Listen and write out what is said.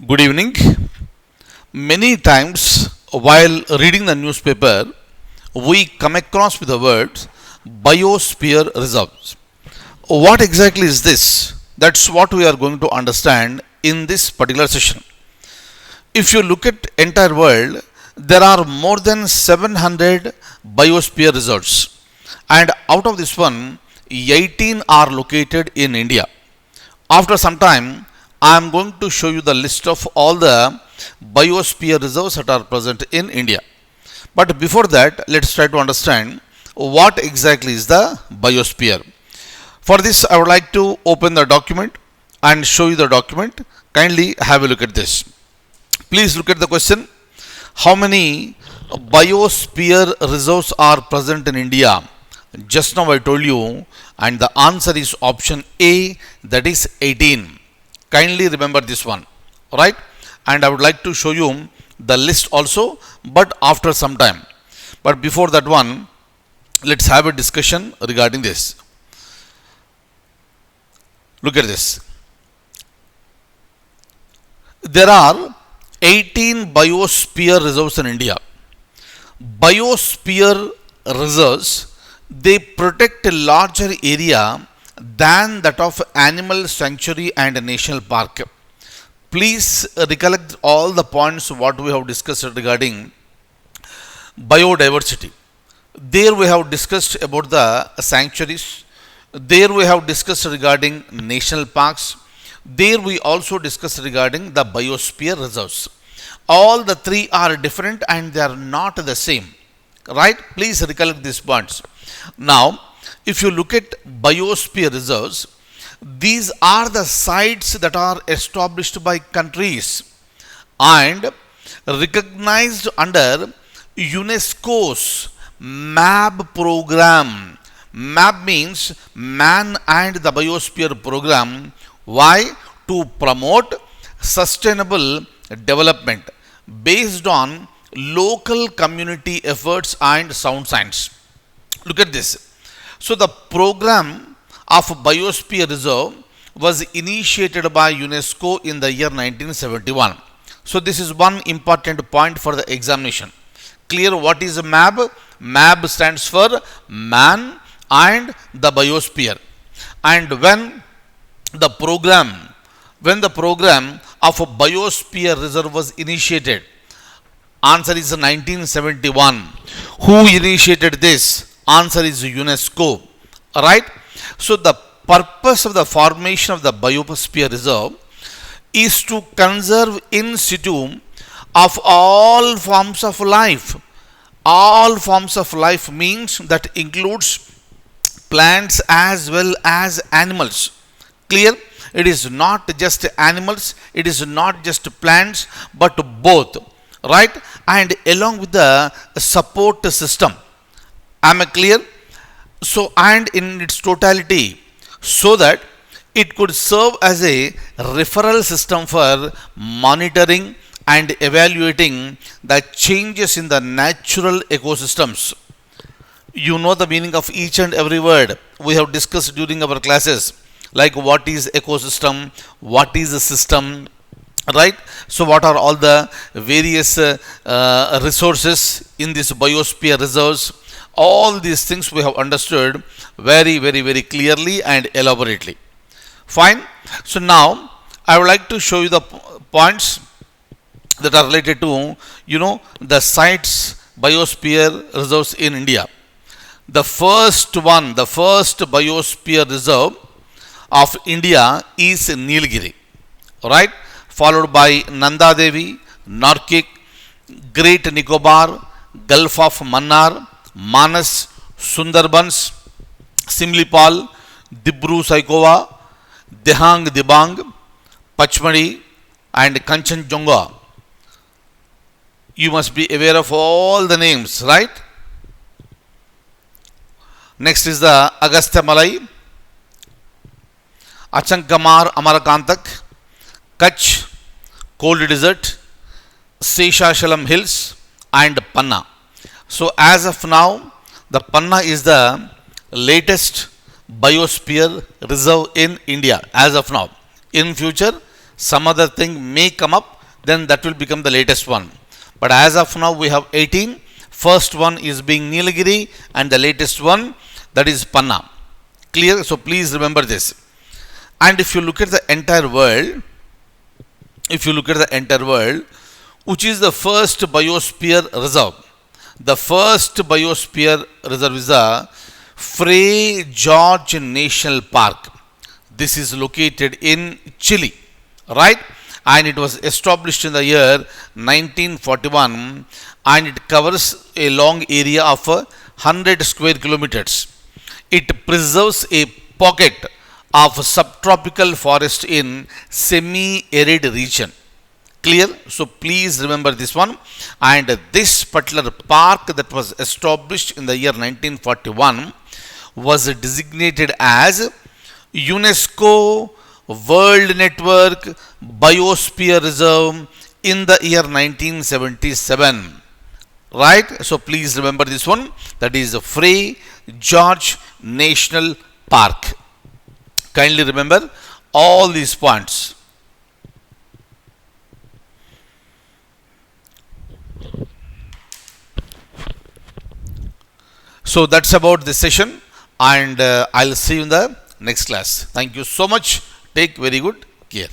Good evening. Many times while reading the newspaper, we come across with the words biosphere reserves. What exactly is this? That's what we are going to understand in this particular session. If you look at entire world, there are more than 700 biosphere reserves, and out of this one, 18 are located in India. After some time, I am going to show you the list of all the biosphere reserves that are present in India. But before that, let's try to understand what exactly is the biosphere. For this, I would like to open the document and show you the document. Kindly have a look at this. Please look at the question. How many biosphere reserves are present in India? Just now I told you, and the answer is option A, that is 18. Kindly remember this one, right? And I would like to show you the list also, but after some time. But before that one, let's have a discussion regarding this. Look at this. There are 18 biosphere reserves in India. Biosphere reserves, they protect a larger area than that of animal sanctuary and a national park. Please recollect all the points what we have discussed regarding biodiversity. There we have discussed about the sanctuaries. There we have discussed regarding national parks. There we also discussed regarding the biosphere reserves. All the three are different and they are not the same. Right? Please recollect these points. Now, if you look at biosphere reserves, these are the sites that are established by countries and recognized under UNESCO's MAB program. MAB means Man and the Biosphere Program. Why? To promote sustainable development based on local community efforts and sound science. Look at this. So the program of Biosphere Reserve was initiated by UNESCO in the year 1971. So this is one important point for the examination. Clear what is MAB? MAB stands for Man and the Biosphere. And when the program of a Biosphere Reserve was initiated, answer is 1971. Who initiated this? Answer is UNESCO. Right? So the purpose of the formation of the Biosphere Reserve is to conserve in situ of all forms of life. All forms of life means that includes plants as well as animals. Clear? It is not just animals, it is not just plants, but both. Right? And along with the support system. Am I clear? So, and in its totality, so that it could serve as a referral system for monitoring and evaluating the changes in the natural ecosystems. You know the meaning of each and every word we have discussed during our classes, like what is ecosystem, what is a system, right? So what are all the various resources in this biosphere reserves? All these things we have understood very clearly and elaborately. Fine. So now I would like to show you the points that are related to the sites biosphere reserves in India. The first biosphere reserve of India is Nilgiri, right? Followed by Nanda Devi, Narkik, Great Nicobar, Gulf of Mannar, Manas, Sundarbans, Simlipal, Dibru Saikova, Dehang Dibang, Pachmadi, and Kanchenjunga. You must be aware of all the names, right? Next is the Agastya Malai, Achankamar Amarakantak, Kutch, Cold Desert, Sesashalam Hills, and Panna. So as of now, the Panna is the latest biosphere reserve in India as of now. In future, some other thing may come up, then that will become the latest one. But as of now, we have 18. First one is being Nilgiri, and the latest one, that is Panna. Clear? So please remember this. And if you look at the entire world, which is the first biosphere reserve? The first biosphere reserve is the Frey George National Park. This is located in Chile, right? And it was established in the year 1941, and it covers a long area of 100 square kilometers. It preserves a pocket of subtropical forest in semi-arid region. Clear? So please remember this one. And this particular park that was established in the year 1941 was designated as UNESCO World Network Biosphere Reserve in the year 1977. Right? So please remember this one. That is the Frey George National Park. Kindly remember all these points. So that's about this session, and I'll see you in the next class. Thank you so much. Take very good care.